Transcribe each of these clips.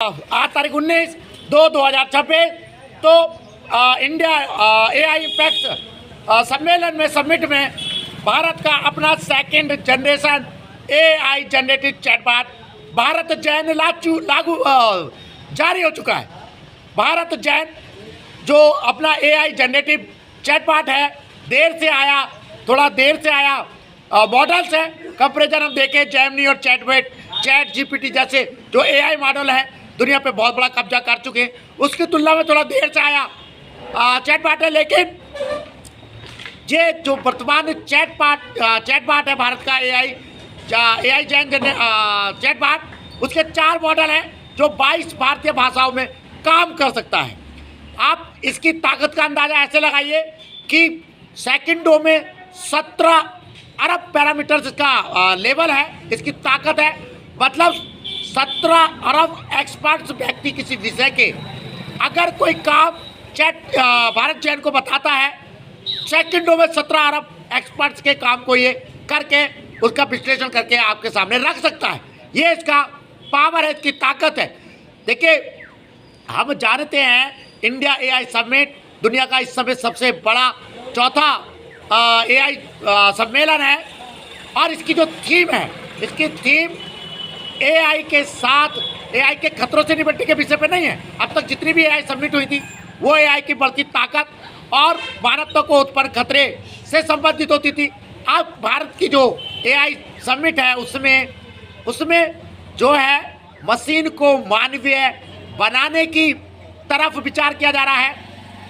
आज तारीख 19/2/2026 तो इंडिया AI इम्पैक्ट सम्मेलन में समिट में भारत का अपना second generation AI generated chatbot Bharat Jain लागू जारी हो चुका है। भारत जैन जो अपना AI जनरेटिव चैटबॉट है, थोड़ा देर से आया मॉडल्स है। कंपेरिजन हम देखें, जेमिनी और चैट GPT जैसे जो AI मॉडल है दुनिया पे बहुत बड़ा कब्जा कर चुके हैं, उसकी तुलना में थोड़ा देर से आया चैटबॉट है। लेकिन ये जो वर्तमान चैटबॉट है भारत का AI जैन चैटबॉट, उसके 4 मॉडल हैं जो 22 भारतीय भाषाओं में काम कर सकता है। आप इसकी ताकत का अंदाज़ा ऐसे लगाइए कि सेकंडों में 17 अरब पैरामीटर्स का लेवल है, इसकी ताकत है। मतलब 17 अरब एक्सपर्ट्स व्यक्ति किसी विषय के अगर कोई काम भारत जैन को बताता है, सेकंडों में 17 अरब एक्सपर्ट्स के काम को ये करके उसका विश्लेषण करके आपके सामने रख सकता है। ये इसका पावर है, इसकी ताकत है। देखिए, हम जानते हैं इंडिया AI समिट दुनिया का इस समय सबसे बड़ा चौथा AI सम्मेलन है और इसकी जो थीम है, इसकी थीम AI के साथ AI के खतरों से निपटने के विषय पे नहीं है। अब तक जितनी भी AI समिट हुई थी वो AI की बढ़ती ताकत और मानवता को उत्पन्न खतरे से संबंधित होती थी। अब भारत की जो AI समिट है उसमें जो है मशीन को मानवीय बनाने की तरफ विचार किया जा रहा है।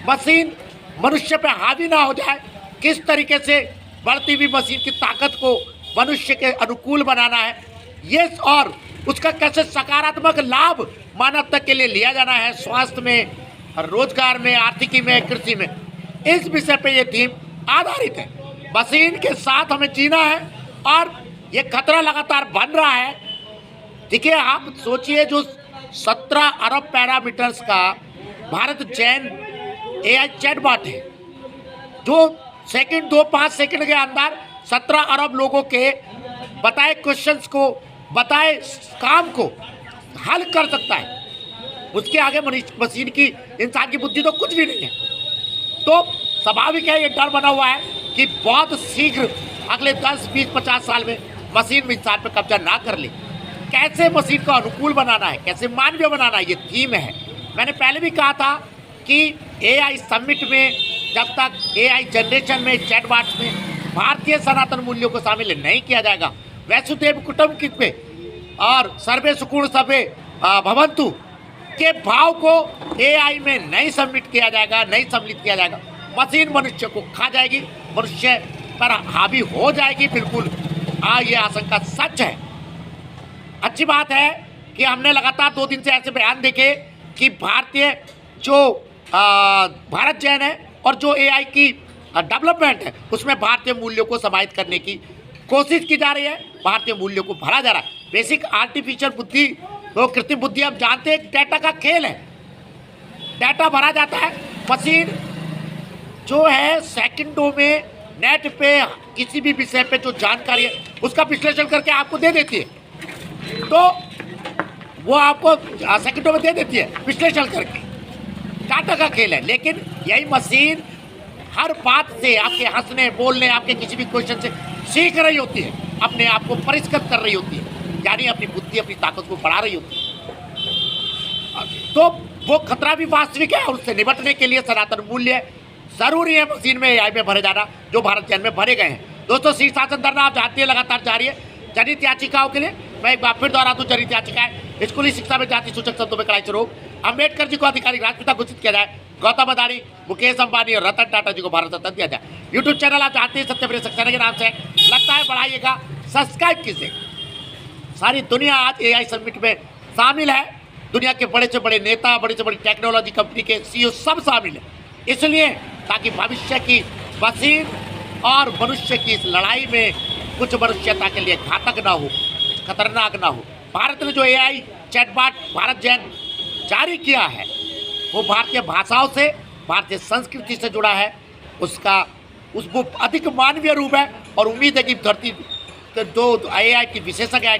मशीन मनुष्य पे हावी ना हो जाए, किस तरीके से बढ़ती हुई मशीन की ताकत को मनुष्य के अनुकूल बनाना है, ये और उसका कैसे सकारात्मक लाभ मानवता के लिए लिया जाना है, स्वास्थ्य में, रोजगार में, आर्थिकी में, कृषि में, इस विषय पे ये थीम आधारित है। मशीन के साथ हमें जीना है और ये खतरा लगातार बन रहा है। देखिए, आप सोचिए, जो 17 अरब पैरामीटर्स का भारत जैन AI चैटबॉट है, जो 5 सेकंड के अंदर 17 अरब लोगों के बताए क्वेश्चंस को, बताए काम को हल कर सकता है। उसके आगे मशीन की, इंसान की बुद्धि तो कुछ भी नहीं है। तो स्वाभाविक है, ये डर बना हुआ है कि बहुत शीघ्र अगले 10, 20, 50 साल में मशीन इंसान पर कब्जा ना कर ले। कैसे मशीन को अनुकूल बनाना है, कैसे मानवीय बनाना है, ये थीम है। मैंने पहले भी कहा था कि AI समिट में जब तक AI जनरेशन में, चैटबॉट्स में भारतीय सनातन मूल्यों को शामिल नहीं किया जाएगा, वसुधैव कुटुंबकम और सर्वे सुखिनः सर्वे भवन्तु के भाव को AI में नहीं सम्मिलित किया जाएगा, मशीन मनुष्य को खा जाएगी, मनुष्य पर हावी हो जाएगी। बिल्कुल ये आशंका सच है। अच्छी बात है कि हमने लगातार 2 दिन से ऐसे बयान देखे कि भारत जैन है और जो AI की डेवलपमेंट है उसमें भारतीय मूल्यों को समाहित करने की कोशिश की जा रही है, भारतीय मूल्यों को भरा जा रहा है। बेसिक आर्टिफिशियल बुद्धि, तो कृत्रिम बुद्धि, हम जानते हैं डेटा का खेल है, डेटा भरा जाता है। मशीन जो है सेकंडों में नेट पे किसी भी विषय पे जो जानकारी है उसका विश्लेषण करके आपको दे देती है। तो वो आपको सेकंडों में दे देती है विश्लेषण करके, डाटा का खेल है। लेकिन यही मशीन हर बात से, आपके हंसने, बोलने, आपके किसी भी क्वेश्चन से सीख रही होती है, अपने आप को परिष्कृत कर रही होती है, यानी अपनी बुद्धि, अपनी ताकत को बढ़ा रही होती है। तो वो खतरा भी वास्तविक है और उससे निपटने के लिए सनातन मूल्य जरूरी है मशीन में, AI में भरे जाना, जो भारत जैन में भरे गए हैं। दोस्तों, शीर्षासन धरना आप जानते हैं लगातार जारी है जनहित याचिकाओं के लिए। मैं एक बार फिर दोहरा दूं, जनहित याचिकाएं स्कूली शिक्षा में जाति सूचक शब्दों में कड़ाई से रोक, अम्बेडकर जी को आधिकारिक राष्ट्रपिता घोषित किया जाए, गौतम अदानी, मुकेश अंबानी और रतन टाटा जी को भारत रत्न दिया जाए। यूट्यूब चैनल आप जानते हैं सत्यप्रिय सक्सेना के नाम से लगता है, बढ़ाइएगा, सब्सक्राइब कीजिए। सारी दुनिया आज AI समिट में शामिल है, दुनिया के बड़े से बड़े नेता, बड़ी से बड़ी टेक्नोलॉजी कंपनी के CEO सब शामिल है, इसलिए ताकि भविष्य की मशीन और मनुष्य की इस लड़ाई में कुछ मनुष्यता के लिए घातक ना हो, खतरनाक ना हो। भारत ने जो AI चैटबॉट भारत जैन जारी किया है वो भारतीय भाषाओं से, भारतीय संस्कृति से जुड़ा है, उसको अधिक मानवीय रूप है और उम्मीद है कि धरती जो AI की विशेषज्ञ